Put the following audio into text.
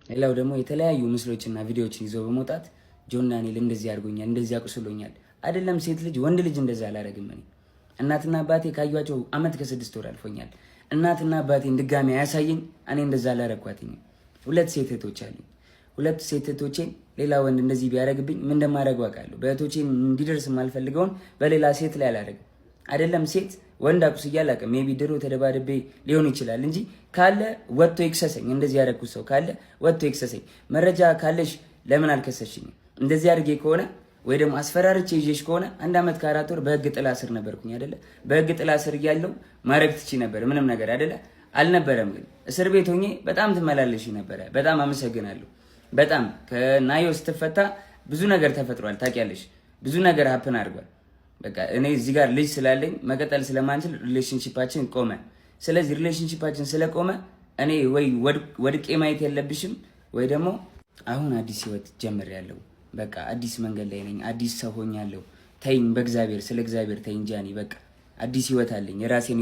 ሌላው ደግሞ የተለያዩ ምስሎችና ቪዲዮዎችን ይዞ በመውጣት ጆን ዳንኤል እንደዚህ አድርጎኛል፣ እንደዚህ አቁስሎኛል። አይደለም ሴት ልጅ ወንድ ልጅ እንደዛ አላረግም። እኔ እናትና አባቴ ካዩዋቸው አመት ከ6 ወር አልፎኛል። እናትና አባቴን ድጋሚ አያሳየኝ፣ እኔ እንደዛ አላረኳትኝ። 2 ሴት እህቶች አሉኝ። 2 ሴት እህቶቼን ሌላ ወንድ እንደዚህ ቢያረግብኝ ምን እንደማደርግ አውቃለሁ። በእህቶቼን እንዲደርስ የማልፈልገውን በሌላ ሴት ላይ አላረግም። አይደለም ሴት ወንድ አቁስዬ አላውቅም። ሜቢ ድሮ ተደባድቤ ሊሆን ይችላል እንጂ ካለ ወጥቶ ይክሰሰኝ። እንደዚህ ያደረኩት ሰው ካለ ወጥቶ ይክሰሰኝ። መረጃ ካለሽ ለምን አልከሰሽኝም? እንደዚህ አድርጌ ከሆነ ወይ ደግሞ አስፈራርቼ ይዤሽ ከሆነ 1 አመት ከ4 ወር በህግ ጥላ ስር ነበርኩኝ አይደለ? በህግ ጥላ ስር እያለሁ ማድረግ ትቺ ነበር ምንም ነገር አይደለ? አልነበረም። ግን እስር ቤት ሆኜ በጣም ትመላለሽ ነበረ። በጣም አመሰግናለሁ። በጣም ከናዮ ስትፈታ ብዙ ነገር ተፈጥሯል። ታውቂያለሽ፣ ብዙ ነገር ሀፕን አድርጓል። በቃ እኔ እዚህ ጋር ልጅ ስላለኝ መቀጠል ስለማንችል ሪሌሽንሺፓችን ቆመ። ስለዚህ ሪሌሽንሺፓችን ስለቆመ እኔ ወይ ወድቄ ማየት የለብሽም ወይ ደግሞ አሁን አዲስ ህይወት ጀምሬያለሁ። በቃ አዲስ መንገድ ላይ ነኝ። አዲስ ሰው ሆኛለሁ። ተይኝ፣ በእግዚአብሔር ስለ እግዚአብሔር ተይኝ ጃኒ። በቃ አዲስ ህይወት አለኝ የራሴን